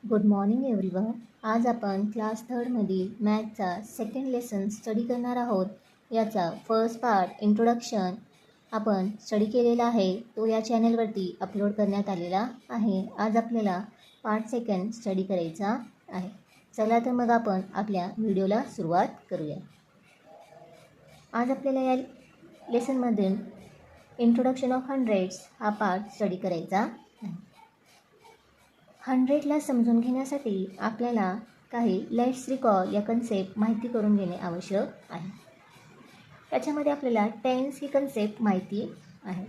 Good morning everyone. आज आपण class थर्डमधील मॅथचा second lesson study करणार आहोत. याचा फर्स्ट पार्ट इंट्रोडक्शन आपण स्टडी केलेला आहे. तो या चॅनलवरती अपलोड करण्यात आलेला आहे. आज आपल्याला पार्ट सेकंड स्टडी करायचा आहे. चला तर मग आपण आपल्या व्हिडिओला सुरुवात करूया. आज आपल्याला या लेसनमधून इंट्रोडक्शन ऑफ हंड्रेड्स हा पार्ट स्टडी करायचा आहे. हंड्रेडला समजून घेण्यासाठी आपल्याला काही लेट्स रिकॉल या कन्सेप्ट माहिती करून घेणे आवश्यक आहे. त्याच्यामध्ये आपल्याला टेन्स ही कन्सेप्ट माहिती आहे.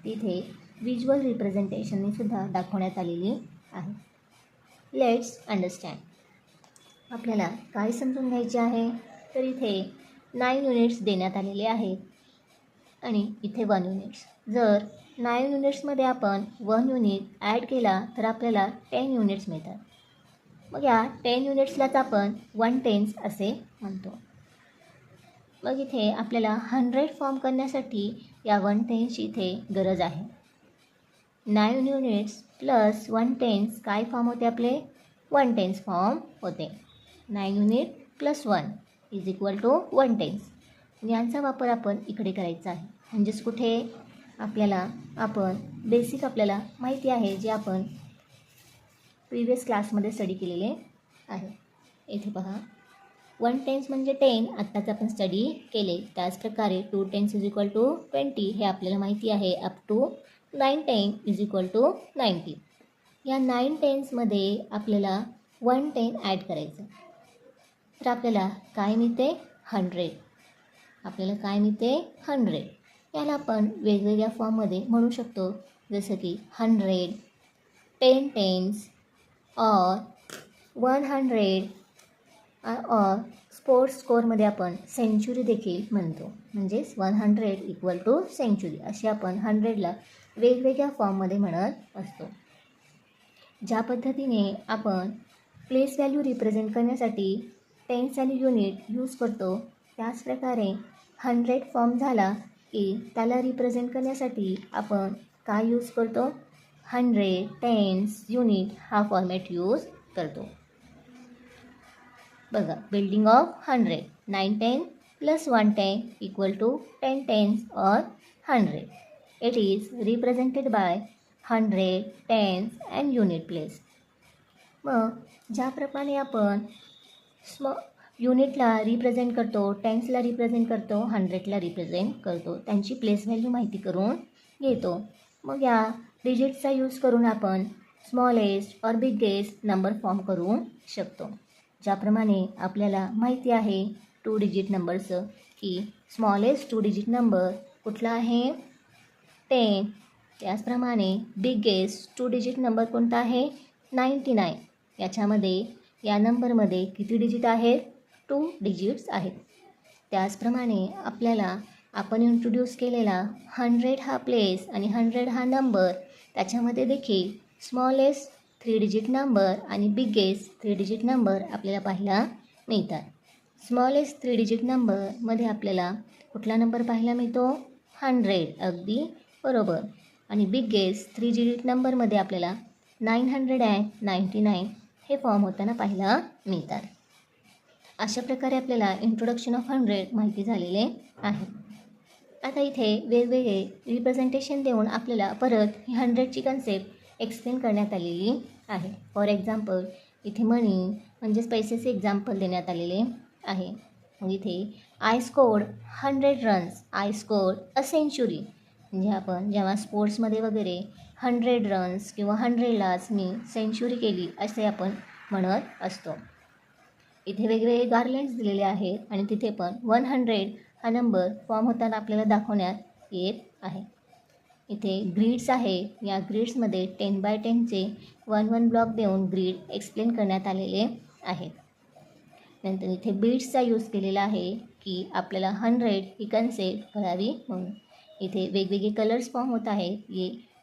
तिथे व्हिज्युअल रिप्रेझेंटेशनने सुद्धा दाखवण्यात आलेली आहे. Let's understand. आपल्याला काय समजून घ्यायचे आहे, तर इथे 9 युनिट्स देण्यात आलेले आहेत आणि इथे 1 युनिट्स. जर 9 युनिट्समध्ये आपण 1 युनिट ॲड केला तर आपल्याला 10 युनिट्स मिळतात. मग या 10 युनिट्सलाच आपण 1/10 असे म्हणतो. मग इथे आपल्याला 100 फॉर्म करण्यासाठी या 1/10ची इथे गरज आहे. 9 युनिट्स प्लस 1/10 काय फॉर्म होते आपले? 1/10 फॉर्म होते. 9 unit plus 1 is equal to 1/10. यांचा वापर आपण इकडे करायचा आहे. म्हणजेच कुठे आपल्याला बेसिक आपल्याला माहिती आहे, जे आपण प्रिव्हियस क्लासमध्ये स्टडी केलेले आहे. इथे पहा, 1/10 म्हणजे 10 आत्ताच आपण स्टडी केले. त्याचप्रकारे 2/10 इज इक्वल टू 20 हे आपल्याला माहिती आहे. Up to 9/10 is equal to 90. या 9/10मध्ये आपल्याला 1/10 ॲड करायचं. तर आपल्याला काय मिळते? 100. आपल्याला काय मिळते? 100. याला आपण वेगवेगळ्या फॉर्ममध्ये म्हणू शकतो, जसं की 100, 10 10s और 100 और स्पोर्ट्स स्कोअरमध्ये आपण सेंचुरी देखील म्हणतो. म्हणजेच 100 इक्वल टू सेंचुरी अशी आपण 100ला वेगवेगळ्या फॉर्ममध्ये म्हणत असतो. ज्या पद्धतीने आपण प्लेस व्हॅल्यू रिप्रेझेंट करण्यासाठी टेन्स आणि युनिट यूज करतो, त्याचप्रकारे 100 फॉर्म झाला की त्याला रिप्रेझेंट करण्यासाठी आपण काय यूज करतो? 100, टेन्स, युनिट हा फॉर्मॅट यूज करतो. बघा, building of 100, 9/10 plus 1/10 equal to 10 10s और 100. It is represented by 100, tens and unit place. मग ज्याप्रमाणे आपण युनिटला रिप्रेझेंट करतो, टेन्सला रिप्रेझेंट करतो, 100ला रिप्रेझेंट करतो, त्यांची प्लेस व्हॅल्यू माहिती करून घेतो. मग या डिजिट्सचा यूज करून आपण स्मॉलेस्ट और बिगेस्ट नंबर फॉर्म करू शकतो. ज्याप्रमाणे आपल्याला माहिती आहे 2 डिजिट नंबरचं, की स्मॉलेस्ट 2 डिजिट नंबर कुठला आहे? 10. त्याचप्रमाणे बिगेस्ट 2 डिजिट नंबर कोणता आहे? 99. याच्यामध्ये या नंबरमध्ये किती डिजिट आहेत? 2 डिजिट्स आहेत. त्याचप्रमाणे आपल्याला आपण इंट्रोड्यूस केलेला 100 हा प्लेस आणि 100 हा नंबर, त्याच्यामध्ये देखील स्मॉलेस्ट 3 डिजिट नंबर आणि बिगेस्ट 3 डिजिट नंबर आपल्याला पाहायला मिळतात. स्मॉलेस्ट 3 डिजिट नंबरमध्ये आपल्याला कुठला नंबर पाहायला मिळतो? 100. अगदी बरोबर. आणि बिगेस्ट 3 डिजिट नंबरमध्ये आपल्याला 999 हे फॉर्म होताना पाहायला मिळतात. अशा प्रकारे आपल्याला इंट्रोडक्शन ऑफ 100 माहिती झालेले आहे. आता इथे वेगवेगळे रिप्रेझेंटेशन देऊन आपल्याला परत ही 100ची कन्सेप्ट एक्सप्लेन करण्यात आलेली आहे. फॉर एक्झाम्पल इथे मनी म्हणजेच पैसेचे एक्झाम्पल देण्यात आलेले आहे. मग इथे I scored 100 runs, I scored a century. म्हणजे आपण जेव्हा स्पोर्ट्समध्ये वगैरे 100 रन्स किंवा 100लाच मी सेंचुरी केली असे आपण म्हणत असतो. इथे वेगवेगळे गार्लँड्स दिलेले आहेत आणि तिथे पण 100 हा नंबर फॉर्म होताना आपल्याला दाखवण्यात येत आहे. इथे ग्रीड्स आहे. या ग्रीड्समध्ये 10x10चे 1-1 ब्लॉक देऊन ग्रीड एक्सप्लेन करण्यात आलेले आहेत. नंतर इथे बीड्सचा यूज केलेला आहे, की आपल्याला 100 ही कन्सेप्ट कळावी म्हणून. इथे वेगवेगळे कलर्स फॉर्म होत आहेत.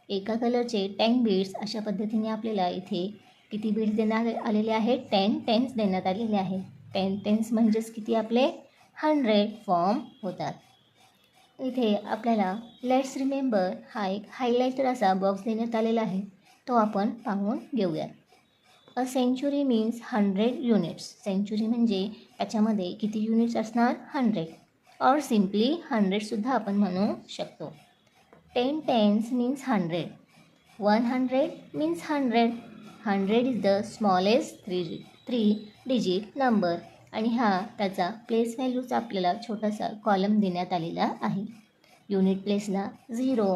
एका कलरचे 10 बीड्स अशा पद्धतीने आपल्याला इथे किती बीड्स देण्यात आलेले आहेत? 10 10s देण्यात आलेले आहेत. 10 10s म्हणजेच किती आपले? 100 फॉर्म होतात. इथे आपल्याला लेट्स रिमेंबर हा एक हायलायटर असा बॉक्स देण्यात आलेला आहे. तो आपण पाहून घेऊयात. A century means 100 units. Century म्हणजे त्याच्यामध्ये किती युनिट्स असणार? 100. और सिम्पली 100सुद्धा आपण म्हणू शकतो. 10 टेन्स मीन्स 100. 100 मीन्स 100. 100 is the smallest three digit number. आणि हा त्याचा प्लेस व्हॅल्यूचा आपल्याला छोटासा कॉलम देण्यात आलेला आहे. युनिट प्लेसला 0,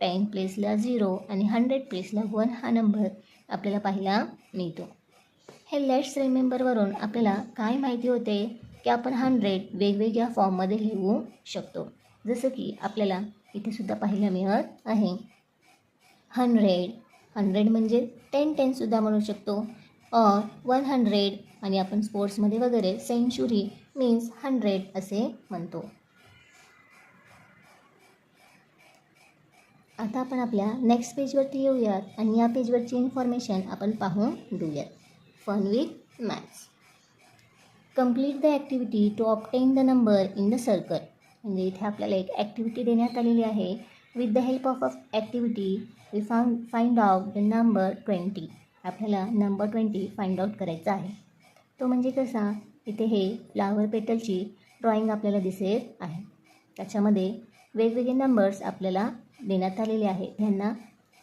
10 प्लेसला 0 आणि 100 प्लेसला 1 हा नंबर आपल्याला पाहायला मिळतो. हे लेट्स रिमेंबरवरून आपल्याला काय माहिती होते की आपण 100 वेगवेगळ्या फॉर्ममध्ये लिहू शकतो. जसं की आपल्याला इथेसुद्धा पाहायला मिळत आहे. 100 म्हणजे 10 टेन्ससुद्धा म्हणू शकतो. और 100 आणि आपण स्पोर्ट्समध्ये वगैरे सेंचुरी मीन्स 100 असे म्हणतो. आता आपण आपल्या नेक्स्ट पेजवरती येऊयात आणि या पेजवरची इन्फॉर्मेशन आपण पाहून घेऊयात. Fun with maths. Complete the activity to obtain the number in the circle. म्हणजे इथे आपल्याला एक ॲक्टिव्हिटी देण्यात आलेली आहे. With the help of activity we find out the number 20. आपल्याला नंबर 20 फाइंड आउट करायचा आहे. तो म्हणजे कसा? इथे हे फ्लावर पेटलची ड्रॉइंग आपल्याला दिसत आहे. त्याच्यामध्ये वेगवेगळे नंबर्स आपल्याला देण्यात आलेले आहे. त्यांना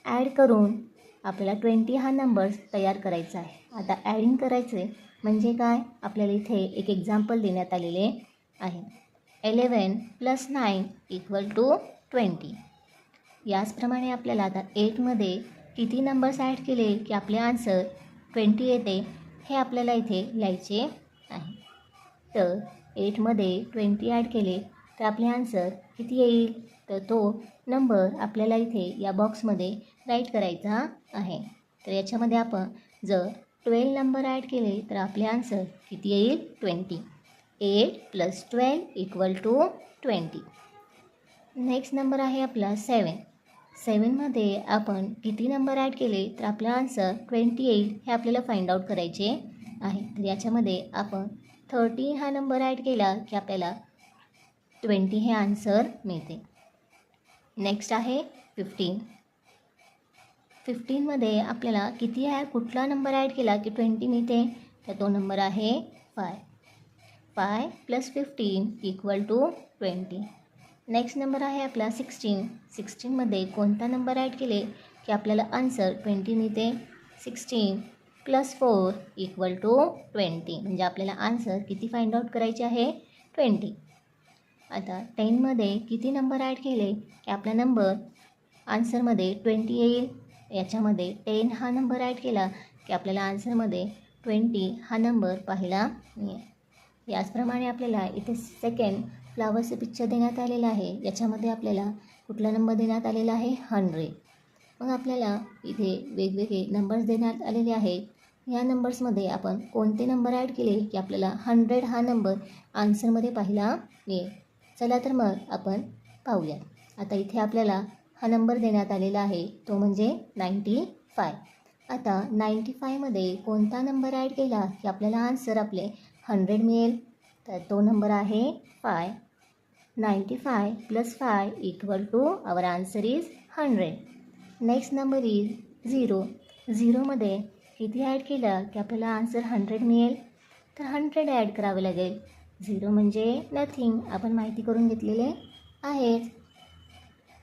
ॲड करून आपल्याला 20 हा नंबर्स तयार करायचा आहे. आता ॲडिंग करायचे म्हणजे काय? आपल्याला इथे एक एक्झाम्पल देण्यात आलेले आहे. 11 + 9 = 20. याचप्रमाणे आपल्याला आता 8मध्ये किती नंबर्स ॲड केले की आपले आन्सर 20 येते हे आपल्याला इथे लिहायचे आहे. तर 8मध्ये 20 ॲड केले तर आपले आन्सर किती येईल? तर तो नंबर आपल्याला इथे या बॉक्समध्ये राईट करायचा आहे. तर याच्यामध्ये आपण जर 12 नंबर ॲड केले तर आपले आन्सर किती येईल? 20. 8 + 12 = 20. नेक्स्ट नंबर आहे आपला 7. 7मध्ये आपण किती नंबर ॲड केले तर आपला आन्सर 20 येईल हे आपल्याला फाइंड आउट करायचे आहे. तर याच्यामध्ये आपण 13 हा नंबर ॲड केला की आपल्याला 20 हे आन्सर मिळते. नेक्स्ट आहे 15. 15मध्ये आपल्याला कुठला नंबर ॲड केला की 20 मिळते? तर तो नंबर आहे 5. 5 + 15 = 20. नेक्स्ट नंबर आहे आपला 16. 16मध्ये कोणता नंबर ॲड केले की आपल्याला आन्सर 20 मिळते? 16 + 4 = 20. म्हणजे आपल्याला आन्सर किती फाइंड आउट करायचे आहे? 20. आता 10मध्ये किती नंबर ॲड केले की आपला नंबर आन्सरमध्ये 20 येईल? याच्यामध्ये 10 हा नंबर ॲड केला की आपल्याला आन्सरमध्ये 20 हा नंबर पाहायला मिळेल. याचप्रमाणे आपल्याला इथे सेकंड फ्लावर्सचे पिक्चर देण्यात आलेलं आहे. याच्यामध्ये आपल्याला कुठला नंबर देण्यात आलेला आहे? 100. मग आपल्याला इथे वेगवेगळे नंबर्स देण्यात आलेले आहेत. या नंबर्समध्ये आपण कोणते नंबर ॲड केले की आपल्याला 100 हा नंबर आन्सरमध्ये पाहायला मिळेल. चला तर मग आपण पाहूया. आता इथे आपल्याला हा नंबर देण्यात आलेला आहे तो म्हणजे 95. आता 95मध्ये कोणता नंबर ॲड केला की आपल्याला आन्सर आपले 100 मिळेल? तर तो नंबर आहे 5. 95 + 5 = our answer is 100. Next number is 0. 0मध्ये किती ॲड केलं की आपल्याला आन्सर 100 मिळेल? तर 100 ॲड करावे लागेल. 0 म्हणजे नथिंग आपण माहिती करून घेतलेले आहेत.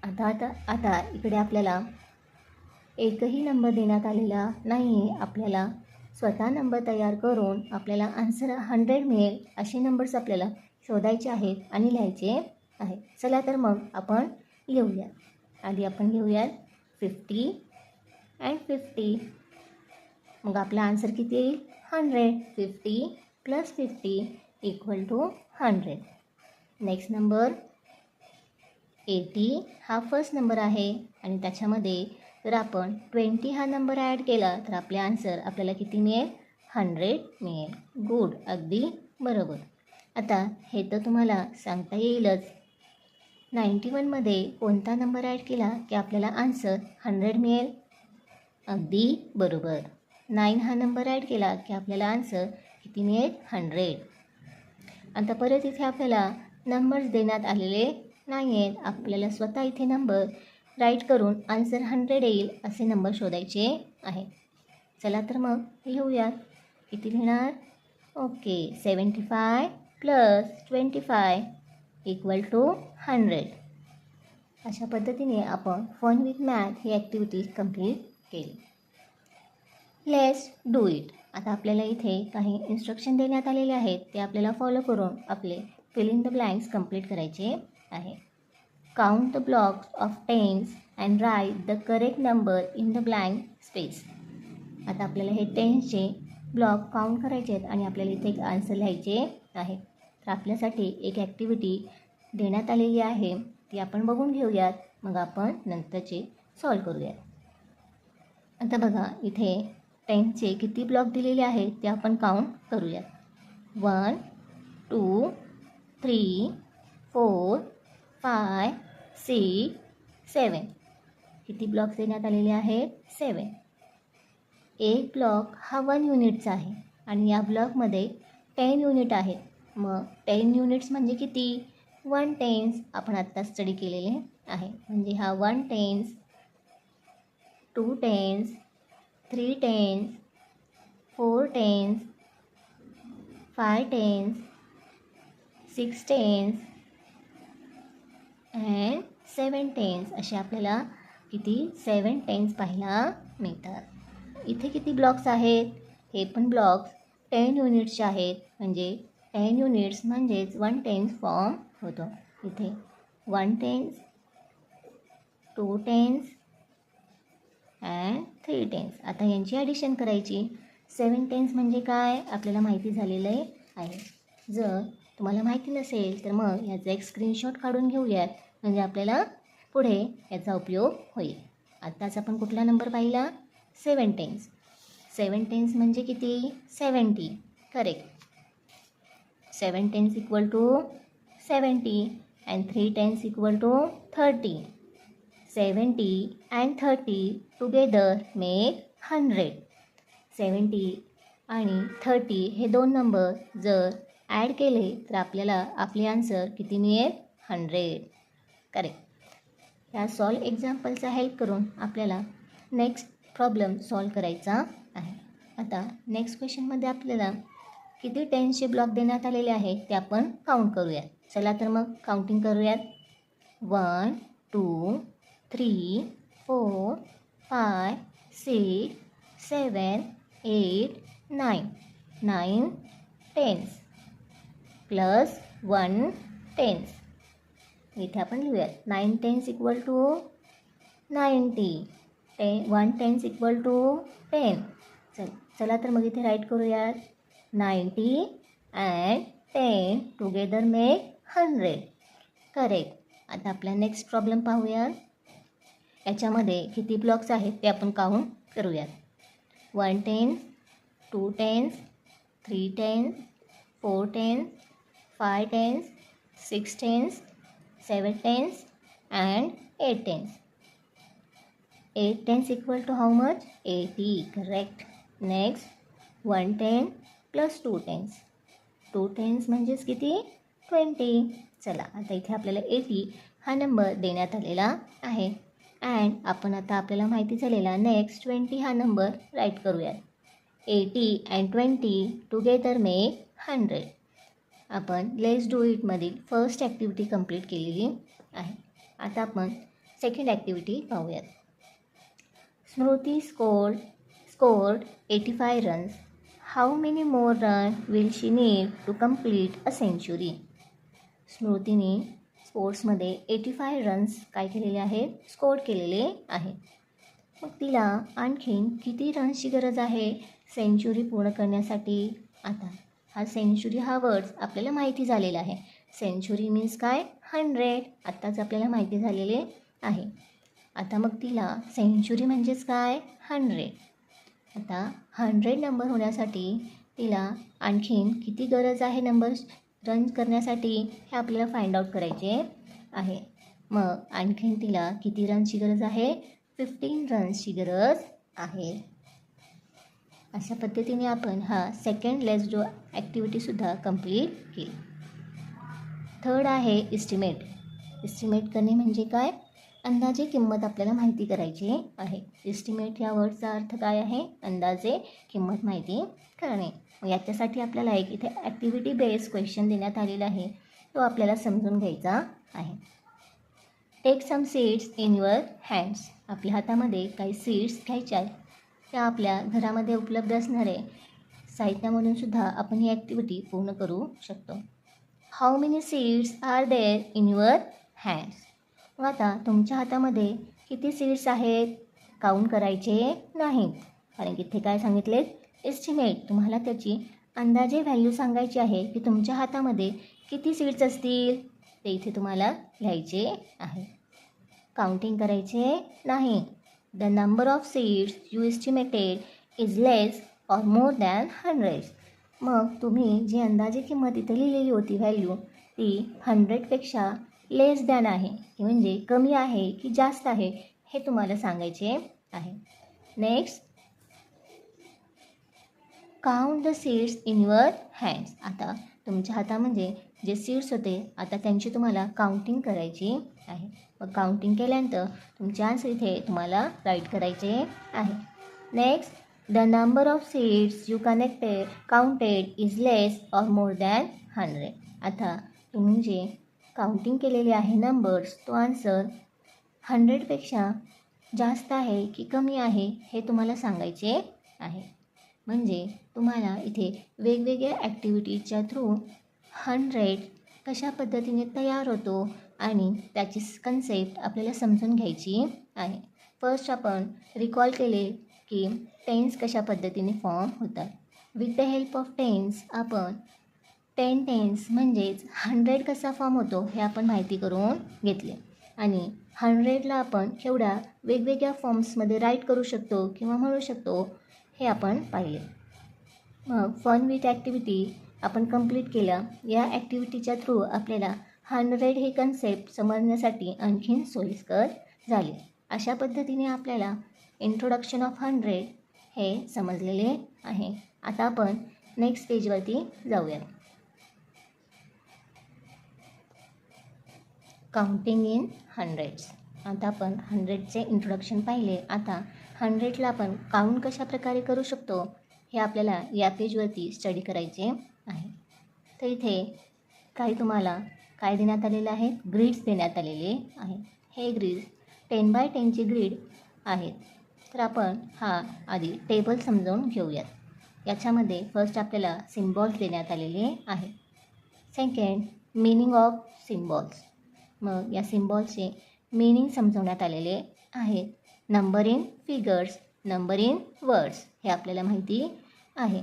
आता इकडे आपल्याला एकही नंबर देण्यात आलेला नाही आहे. आपल्याला स्वतः नंबर तयार करून आपल्याला आन्सर 100 मिळेल असे नंबर्स आपल्याला शोधायचे आहेत आणि लिहायचे आहेत. चला तर मग आपण लिहूया. आधी आपण घेऊयात 50 and 50. मग आपला आन्सर किती येईल? 100. 50 + 50 = 100. नेक्स्ट नंबर 80 हा फर्स्ट नंबर आहे आणि त्याच्यामध्ये जर आपण 20 हा नंबर ॲड केला तर आपले आन्सर आपल्याला किती मिळेल? 100 मिळेल. गुड, अगदी बरोबर. आता हे तर तुम्हाला सांगता येईलच. 91मध्ये कोणता नंबर ॲड केला की आपल्याला आन्सर 100 मिळेल? अगदी बरोबर. 9 हा नंबर ॲड केला की आपल्याला आन्सर किती मिळेल? 100. आता परत इथे आपल्याला नंबर्स देण्यात आलेले नाही आहेत. आपल्याला स्वतः इथे नंबर राईट करून आन्सर 100 येईल असे नंबर शोधायचे आहे. चला तर मग लिहूयात. किती लिहिणार? ओके, 75 + 25 = 100. अशा पद्धतीने आपण फन विथ मॅथ ही ॲक्टिव्हिटी कंप्लीट केली. Let's do it. आता आपल्याला इथे काही इन्स्ट्रक्शन देण्यात आलेले आहेत, ते आपल्याला फॉलो करून आपले fill in the blanks complete करायचे आहे. Count the blocks of tens and write the correct number in the blank space. आता आपल्याला हे टेन्सचे ब्लॉक काउंट करायचे आहेत आणि आपल्याला इथे एक आन्सर लिहायचे आहे. तर आपल्यासाठी एक ॲक्टिव्हिटी देण्यात आलेली आहे, ती आपण बघून घेऊयात, मग आपण नंतरचे सॉल्व करूयात. आता बघा, इथे टेन्सचे किती ब्लॉक दिलेले आहेत ते आपण काउंट करूयात. 1 2 3 4 5 6 7. किती ब्लॉक्स देण्यात आलेले आहेत? 7. एक ब्लॉक हा 1 युनिटचा आहे आणि या ब्लॉकमध्ये 10 युनिट आहेत. मग 10 युनिट्स म्हणजे किती? 1 टेन्स आपण आत्ता स्टडी केलेले आहे. म्हणजे हा 1 tens, 2 tens, 3 tens, 4 tens, 5 tens, 6 tens and 7 tens असे आपल्याला किती? 7 टेन्स पाहायला मिळतात. इथे किती ब्लॉक्स आहेत? हे पण ब्लॉक्स 10 युनिट्सचे आहेत. म्हणजे 10 युनिट्स म्हणजेच 1 टेन्स फॉर्म होतो. इथे 1 टेन्स, 2 टेन्स अँड 3 टेन्स. आता यांची ॲडिशन करायची. 7 टेन्स म्हणजे काय आपल्याला माहिती झालेलं आहे. जर तुम्हाला माहिती नसेल तर मग याचा एक स्क्रीनशॉट काढून घेऊयात, म्हणजे आपल्याला पुढे याचा उपयोग होईल. आत्ताच आपण कुठला नंबर पाहिला? 7 टेन्स. 7 टेन्स म्हणजे किती? 70. Correct. 7 tens = 70 and 3 tens = 30. 70 and 30 together make 100. 70 आणि 30 हे दोन नंबर जर ॲड केले तर आपल्याला आपले आन्सर किती मिळेल? 100. करेक्ट. या सॉल्व एक्झाम्पलचा हेल्प करून आपल्याला नेक्स्ट प्रॉब्लेम सॉल्व करायचा आहे. आता नेक्स्ट क्वेश्चनमध्ये आपल्याला किती टेन्सचे ब्लॉक देण्यात आलेले आहेत ते आपण काउंट करूयात. चला तर मग काउंटिंग करूयात. 1 2 3 4 5 6 7 8 9. 9 टेन्स प्लस 1 टेन्स. इथे आपण लिहूयात 9 टेन्स = 90. 1 टेन्स = 10. चला तर मग इथे राईट करूयात. 90 अँड 10 टुगेदर मेक 100. करेक्ट. आता आपला नेक्स्ट प्रॉब्लेम पाहूयात. याच्यामध्ये किती ब्लॉक्स आहेत ते आपण काउंट करूयात. 1 tens, 2 tens, 3 tens, 4 tens, 5 tens, 6 tens, 7 tens and 8 tens. 8 tens = how much? 80. Correct. Next 1 ten plus 2 tens. 2 tens म्हणजेच किती? 20. चला, आता इथे आपल्याला 80 हा नंबर देण्यात आलेला आहे. अँड आपण आता आपल्याला माहिती झालेला नेक्स्ट 20 हा नंबर राईट करूयात. 80 अँड 20 टुगेदर मेक 100. आपण लेट्स डू इटमधील फर्स्ट ॲक्टिव्हिटी कंप्लीट केलेली आहे. आता आपण सेकंड ॲक्टिव्हिटी पाहूयात. Smriti scored 85 runs. How many more run will she need to complete a century. स्मृतीने स्पोर्ट्समध्ये 85 रन्स काय केलेले आहेत? स्कोर केलेले आहेत. मग तिला आणखीन किती रन्सची गरज आहे सेंचुरी पूर्ण करण्यासाठी? आता हा सेंचुरी हा वर्ड्स आपल्याला माहिती झालेला आहे. सेंचुरी मीन्स काय? 100. आत्ताच आपल्याला माहिती झालेले आहे. आता मग तिला सेंचुरी म्हणजेच काय? 100. आता 100 नंबर होण्यासाठी तिला आणखीन किती गरज आहे नंबर्स रन करण्यासाठी हे आपल्याला फाइंड आउट करायचे आहे. मग आणखीन तिला किती रन्सची गरज आहे? 15 रन्सची गरज आहे. अशा पद्धतीने आपण हा सेकंड लेट्स डू ॲक्टिव्हिटीसुद्धा कंप्लीट केली. थर्ड आहे इस्टिमेट. इस्टिमेट करणे म्हणजे काय? अंदाजे किंमत आपल्याला माहिती करायची आहे. एस्टिमेट या वर्डचा अर्थ काय आहे? अंदाजे किंमत माहिती करणे. मग याच्यासाठी आपल्याला एक इथे ॲक्टिव्हिटी बेस्ड क्वेश्चन देण्यात आलेला आहे, तो आपल्याला समजून घ्यायचा आहे. Take some seeds in your hands. आपल्या हातामध्ये काही सीड्स घ्यायच्या आहेत. त्या आपल्या घरामध्ये उपलब्ध असणारे साहित्यामधून सुद्धा आपण ही ॲक्टिव्हिटी पूर्ण करू शकतो. How many seeds are there in your hands. मग आता तुमच्या हातामध्ये किती सीड्स आहेत? काउंट करायचे नाहीत, कारण की इथे काय सांगितलेत? एस्टिमेट. तुम्हाला त्याची अंदाजे व्हॅल्यू सांगायची आहे की तुमच्या हातामध्ये किती सीड्स असतील ते इथे तुम्हाला लिहायचे आहे. काउंटिंग करायचे नाही. The number of seeds you estimated is less or more than 100. मग तुम्ही जी अंदाजे किंमत इथे लिहिलेली होती व्हॅल्यू, ती 100पेक्षा लेस दॅन आहे, म्हणजे कमी आहे की जास्त आहे हे तुम्हाला सांगायचे आहे. Next, count the seeds in your hands. आता तुमच्या हातामध्ये जे सीड्स होते आता त्यांची तुम्हाला काउंटिंग करायची आहे. मग काउंटिंग केल्यानंतर तुमचे आन्सर इथे तुम्हाला राईट करायचे आहे. Next, the number of seeds you counted is less or more than 100. आता तुम्ही जे काउंटिंग केलेले आहे नंबर्स, तो आन्सर 100पेक्षा जास्त आहे की कमी आहे हे तुम्हाला सांगायचे आहे. म्हणजे तुम्हाला इथे वेगवेगळ्या ॲक्टिव्हिटीजच्या थ्रू 100 कशा पद्धतीने तयार होतो आणि त्याची कन्सेप्ट आपल्याला समजून घ्यायची आहे. फर्स्ट आपण रिकॉल केले की टेन्स कशा पद्धतीने फॉर्म होतात. With the help of tens आपण 10 टेन्स म्हणजेच 100 कसा फॉर्म होतो हे आपण माहिती करून घेतले आणि 100ला आपण केवढ्या वेगवेगळ्या फॉर्म्समध्ये राईट करू शकतो किंवा म्हणू शकतो हे आपण पाहिले. मग फन विथ ॲक्टिव्हिटी आपण कंप्लीट केलं. या ॲक्टिव्हिटीच्या थ्रू आपल्याला 100 ही कन्सेप्ट समजण्यासाठी आणखीन सोयीस्कर झाले. अशा पद्धतीने आपल्याला इंट्रोडक्शन ऑफ 100 हे समजलेले आहे. आता आपण नेक्स्ट पेजवरती जाऊयात. Counting in hundreds. आता आपण 100चे इंट्रोडक्शन पाहिले. आता 100ला आपण काउंट कशा प्रकारे करू शकतो हे आपल्याला या पेजवरती स्टडी करायचे आहे. तर इथे काही तुम्हाला काय देण्यात आलेलं आहे? ग्रीड्स देण्यात आलेले आहे. हे ग्रीड्स 10 बाय 10चे ग्रीड आहेत. तर आपण हा आधी टेबल समजावून घेऊयात. याच्यामध्ये फर्स्ट आपल्याला सिम्बॉल्स देण्यात आलेले आहे. Second, meaning of symbols. मग या सिम्बॉल्सचे मीनिंग समजवण्यात आलेले आहेत. Number in figures, number in words हे आपल्याला माहिती आहे.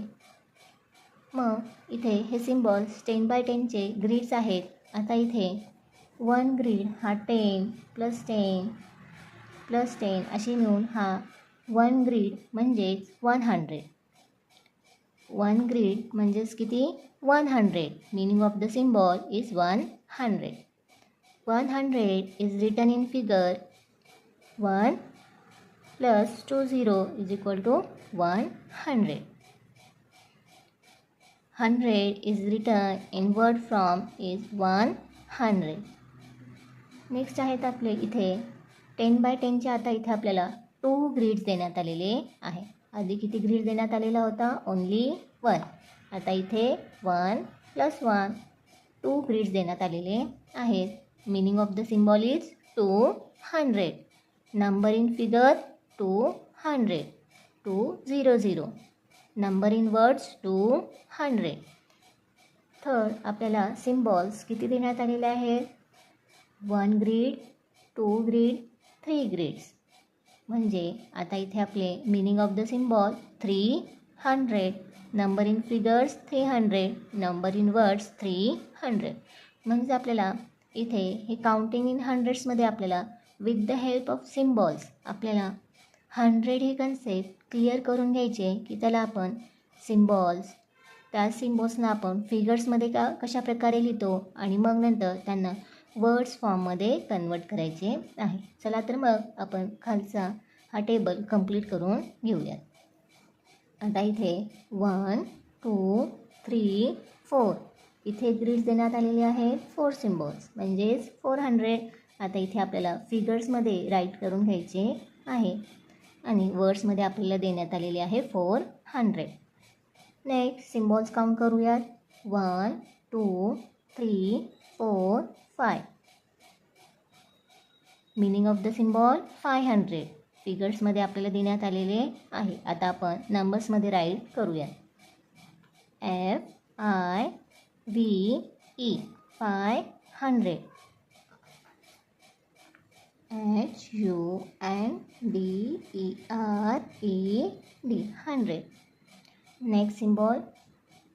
मग इथे हे सिम्बॉल्स 10 बाय 10चे ग्रीड्स आहेत. आता इथे 1 ग्रीड हा 10 + 10 + 10 अशी मिळून हा 1 ग्रीड म्हणजेच 100. 1 ग्रीड म्हणजेच किती? 100. Meaning of the symbol is 100. 100 is written in figure 1 + 20 = 100. 100 is written in word form is 100. Next आहेत आपले इथे 10 बाय 10चे. आता इथे आपल्याला 2 ग्रीड्स देण्यात आलेले आहे. आधी किती ग्रीड देण्यात आलेला होता? ओन्ली 1. आता इथे 1 + 1 2 ग्रीड्स देण्यात आलेले आहेत. Meaning of the symbol is 200. Number in figure 200 200. Number in words 200. Third आपल्याला सिम्बॉल्स किती देण्यात आलेले आहेत? 1 ग्रीड, 2 ग्रीड, 3 ग्रीड्स. म्हणजे आता इथे आपले meaning of the symbol 300. Number in figures 300. Number in words 300. म्हणजे आपल्याला इथे हे काउंटिंग इन हंड्रेड्समध्ये आपल्याला with the help of symbols आपल्याला 100 ही कन्सेप्ट क्लिअर करून घ्यायचे की त्याला आपण सिम्बॉल्स, त्या सिम्बॉल्सना आपण फिगर्समध्ये कशा प्रकारे लिहितो आणि मग नंतर त्यांना वर्ड्स फॉर्ममध्ये कन्वर्ट करायचे आहे. चला तर मग आपण खालचा हा टेबल कंप्लीट करून घेऊयात. आता इथे 1 2 3 4 इथे ग्रीड्स देण्यात आलेले आहेत. 4 सिम्बॉल्स म्हणजेच 400. आता इथे आपल्याला फिगर्समध्ये राईट करून घ्यायचे आहे आणि वर्ड्समध्ये आपल्याला देण्यात आलेले आहे 400. नेक्स्ट सिम्बॉल्स काउंट करूयात. 1 2 3 4 5. Meaning of the symbol 500. फिगर्समध्ये आपल्याला देण्यात आलेले आहे. आता आपण नंबर्समध्ये राईट करूया. FIVE 500. HUNDERED 100. Next symbol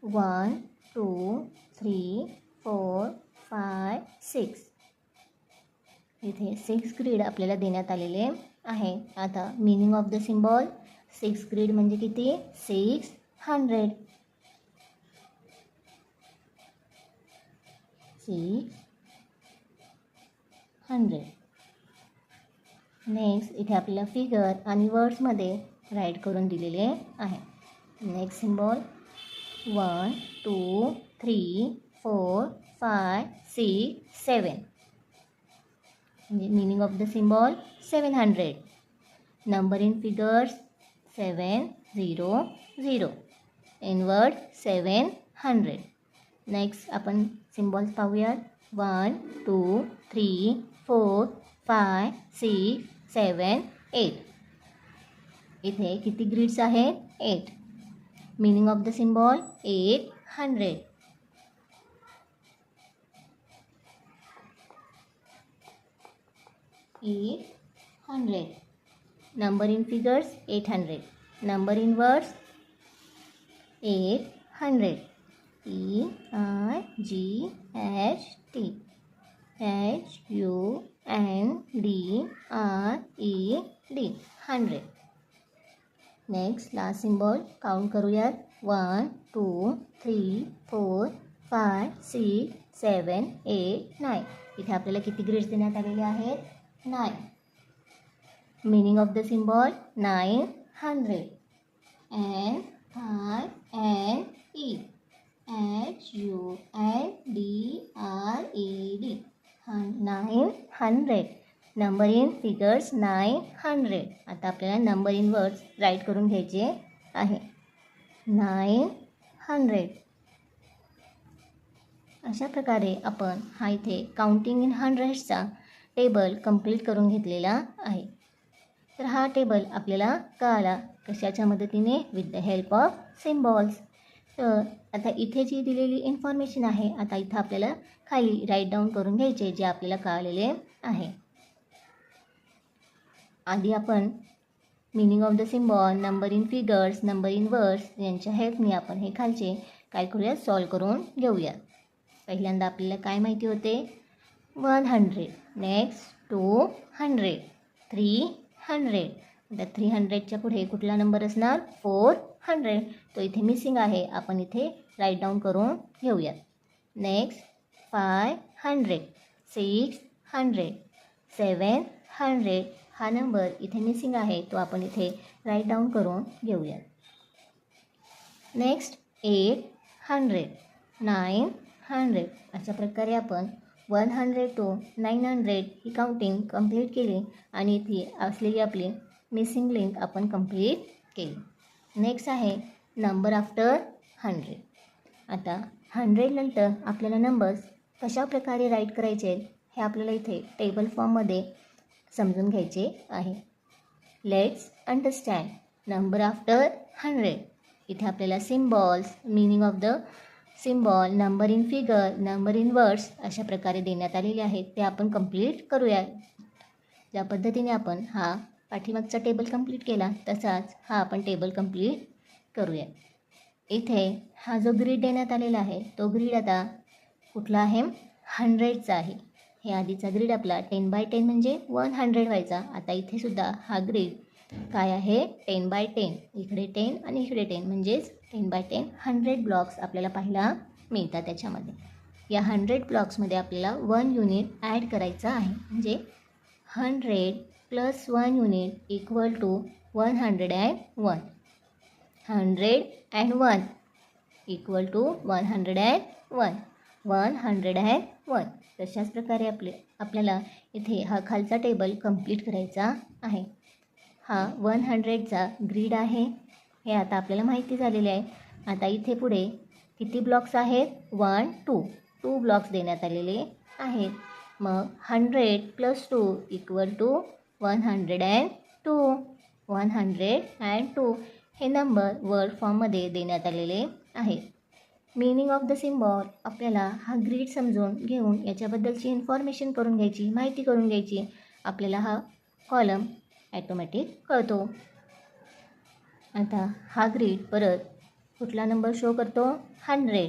1 2 3 4 5 6. इथे 6 ग्रीड आपल्याला देण्यात आलेले आहे. आता meaning of the symbol 6 grid म्हणजे किती? 600. 600. नेक्स्ट इथे आपल्याला फिगर आणि वर्ड्समध्ये राईट करून दिलेले आहे. Next symbol 1 2 3 4 5 6 7. म्हणजे meaning of the symbol 700. Number in figures 700. In word 700. Next आपण सिम्बॉल्स पाहूयात. 1 2 3 4 5 6 7 8. इथे किती ग्रीड्स आहेत? 8. Meaning of the symbol 800. 800. Number in figures 800. Number in words 800. EIGHT HUNDRED 100. Next last symbol count करूयात. 1 2 3 4 5 6 7 8 9. इथे आपल्याला किती ग्रेड्स देण्यात आलेले आहेत? 9. Meaning of the symbol 900. NINEHUNDRED 900. Number in figures 900. आता आपल्याला नंबर इन वर्ड्स राईट करून घ्यायचे आहे. 900. अशा प्रकारे आपण हा इथे काउंटिंग इन हंड्रेड्सचा टेबल कंप्लीट करून घेतलेला आहे. तर हा टेबल आपल्याला कळाला कशाच्या मदतीने? With the help of symbols. तर आता इथे जी दिलेली इन्फॉर्मेशन आहे, आता इथं आपल्याला खाली राईट डाऊन करून घ्यायचे जे आपल्याला कळालेले आहे. आधी आपण meaning of the symbol, number in figures, number in words यांच्या हेल्पने आपण हे खालचे काय करूया? सॉल्व करून घेऊया. पहिल्यांदा आपल्याला काय माहिती होते? 100. नेक्स्ट 200 300. आता 300च्या पुढे कुठला नंबर असणार? 400. तो इथे मिसिंग आहे, आपण इथे राईट डाऊन करून घेऊयात. नेक्स्ट 500 600 700. हा नंबर इथे मिसिंग आहे, तो आपण इथे राईट डाऊन करून घेऊयात. नेक्स्ट 800 900. अशा प्रकारे आपण 100 to 900 ही काउंटिंग कंप्लीट केली आणि इथे असलेली आपली मिसिंग लिंक आपण कंप्लीट केली. नेक्स्ट आहे नंबर आफ्टर 100. आता 100 नंतर आपल्याला नंबर्स कशा प्रकारे राईट करायचे हे आपल्याला इथे टेबल फॉर्ममध्ये समजून घ्यायचे आहे. Let's understand number after 100. इथे आपल्याला symbols, meaning of the symbol, number in figure, number in words अशा प्रकारे देण्यात आलेले आहेत. ते आपण कंप्लीट करूया. ज्या पद्धतीने आपण हा पाठीमागचा टेबल कंप्लीट केला तसाच हा आपण टेबल कंप्लीट करूया. इथे हा जो ग्रीड देण्यात आलेला आहे तो ग्रीड आता कुठला आहे? 100चा आहे. हे आधीचा ग्रीड आपला 10x10 म्हणजे 100 व्हायचा. आता इथे सुद्धा हा ग्रीड काय आहे? 10x10. इकडे 10 आणि इकडे 10 म्हणजेच 10x10 100 ब्लॉक्स आपल्याला पाहायला मिळतात. त्याच्यामध्ये या 100 ब्लॉक्समध्ये आपल्याला 1 युनिट ॲड करायचा आहे. म्हणजे 100 + 1 unit equal to 101. 101 equal to 101. 101. तशाच प्रकारे आपल्याला इथे हा खालचा टेबल कंप्लीट करायचा आहे. हा 100चा ग्रीड आहे, हे आता आपल्याला माहिती झालेले आहे. आता इथे पुढे किती ब्लॉक्स आहेत? 1 2 ब्लॉक्स देण्यात आलेले आहेत. मग 100 + 2 = 102. 102 हे नंबर वर्ड फॉर्ममध्ये देण्यात आलेले आहेत. मीनिंग ऑफ द सिम्बॉल आपल्याला हा ग्रीड समजून घेऊन याच्याबद्दलची इन्फॉर्मेशन करून घ्यायची, माहिती करून घ्यायची. आपल्याला हा कॉलम ॲटोमॅटिक कळतो. आता हा ग्रीड परत कुठला नंबर शो करतो? 100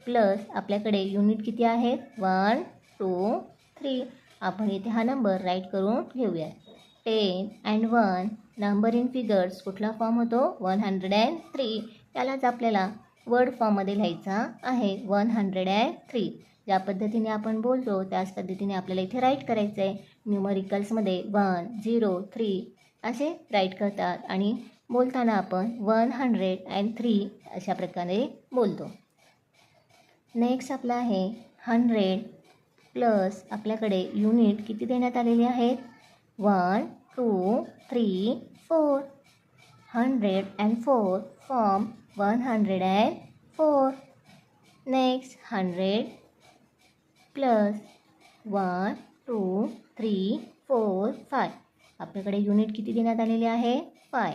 प्लस आपल्याकडे युनिट किती आहेत? 1 2 3. आपण इथे हा नंबर राईट करून घेऊया. 10 and 1 नंबर इन फिगर्स कुठला फॉर्म होतो? 103. यालाच आपल्याला वर्ड फॉर्ममध्ये लिहायचा आहे. 103. ज्या पद्धतीने आपण बोलतो त्याच पद्धतीने आपल्याला इथे राईट करायचं आहे. न्यूमरिकल्समध्ये 1 0 3 असे राईट करतात आणि बोलताना आपण 103 अशा प्रकारे बोलतो. नेक्स्ट आपला आहे 100 प्लस आपल्याकडे युनिट किती देण्यात आलेले आहेत? 1 2 3 4. 104 फॉर्म 104. Next 100 plus 1 2 3 4 5. आपल्याकडे युनिट किती देण्यात आलेले आहे? 5.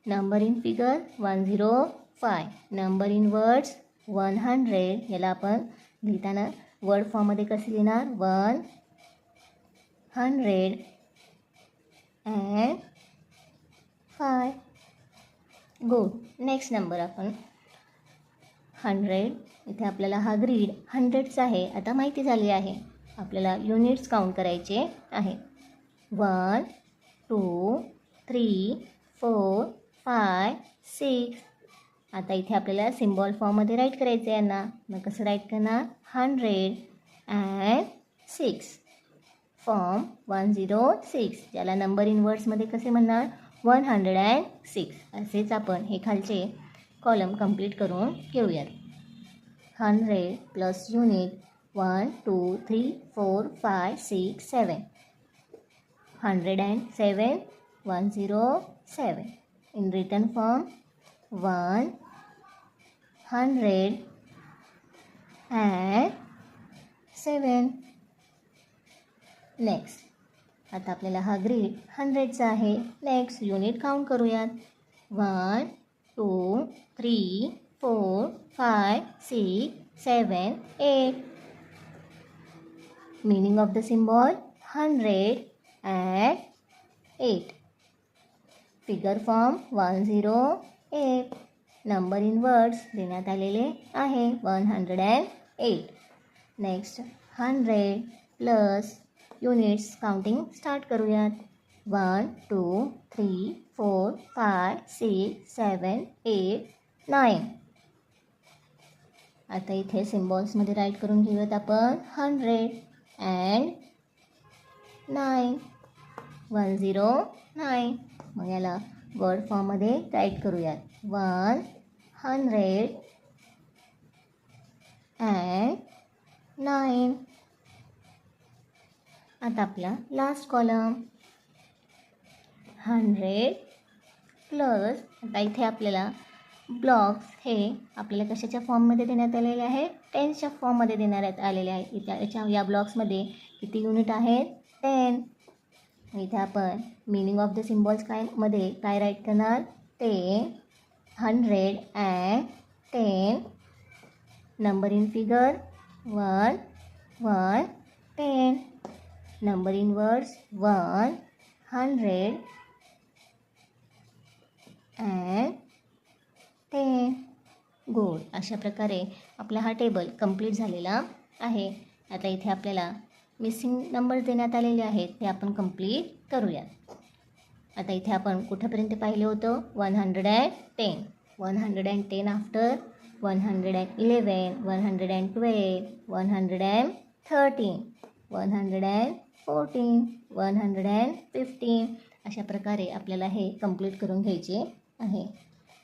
Number in figure 105. Number in words 100. याला आपण लिहिताना वर्ड फॉर्ममध्ये कसे लिहिणार? 100 and 5. गुड. नेक्स्ट नंबर आपण 100. इथे आपल्याला हा ग्रीड 100चा आहे. आता माहिती झाली आहे. आपल्याला युनिट्स काउंट करायचे आहे. 1 2 3 4 5 6. आता इथे आपल्याला सिम्बॉल फॉर्ममध्ये राईट करायचं आहे यांना. मग कसं राईट करणार? 106 फॉर्म 106. ज्याला नंबर इन वर्ड्समध्ये कसे म्हणणार? 106. असेच आपण हे खालचे कॉलम कंप्लीट करून घेऊयात. 100 plus unit 1 2 3 4 5 6 7. 107 107. In written form 107. Next आता आपल्याला हा ग्रीड 100चा आहे. नेक्स्ट युनिट काउंट करूयात. 1 2 3 4 5 6 7 8. Meaning of the symbol 108. Figure form 108. Number in words देण्यात आलेले आहे 108. Next 100 plus units counting start करूयात. 1 2 3 4 5 6 7 8 9. आता इथे सिम्बॉल्समध्ये राईट करून घेऊयात आपण 100 and 9. 109. मग याला वर्ड फॉर्ममध्ये राईट करूयात. 100 and 9. आता आपला लास्ट कॉलम 100 प्लस आता इथे आपल्याला ब्लॉक्स हे आपल्याला कशाच्या फॉर्ममध्ये देण्यात आलेले आहे? टेन्सच्या फॉर्ममध्ये देण्यात आलेले आहे. या ब्लॉक्समध्ये किती युनिट आहेत? 10. इथे आपण मीनिंग ऑफ द सिम्बॉल्स काय राईट करणार? 10 100 and 10. Number in figure 1 1 10. Number in words 100 and 10. Good. अशा प्रकारे आपला हा टेबल कंप्लीट झालेला आहे. आता इथे आपल्याला मिसिंग नंबर देण्यात आलेले आहेत ते आपण कंप्लीट करूयात. आता इथे आपण कुठंपर्यंत पाहिलं होतं? 110. 110 आफ्टर 111 112 113 114 115. अशा प्रकारे आपल्याला हे कंप्लीट करून घ्यायचे आहे.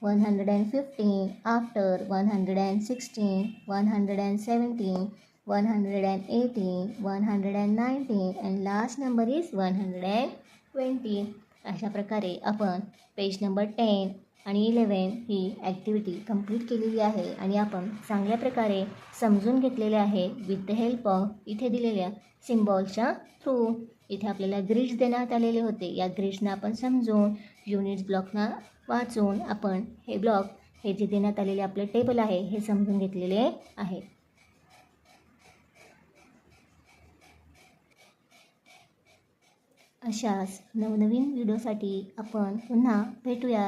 115, after 116, 117, 118, 119 and last number is 120. अशा प्रकारे आपण पेज नंबर 10 आणि 11 ही ॲक्टिव्हिटी कंप्लीट केलेली आहे आणि आपण चांगल्या प्रकारे समजून घेतलेले आहे विथ द हेल्प ऑफ इथे दिलेल्या सिम्बॉलच्या थ्रू. इथे आपल्याला ग्रिड्स देण्यात आलेले होते. या ग्रिड्सना आपण समजून युनिट्स ब्लॉकना वाचून आपण हे ब्लॉक हे जे देण्यात आलेले आपले टेबल आहे हे समजून घेतलेले आहे. अशाच नवनवीन व्हिडिओसाठी आपण पुन्हा भेटूया.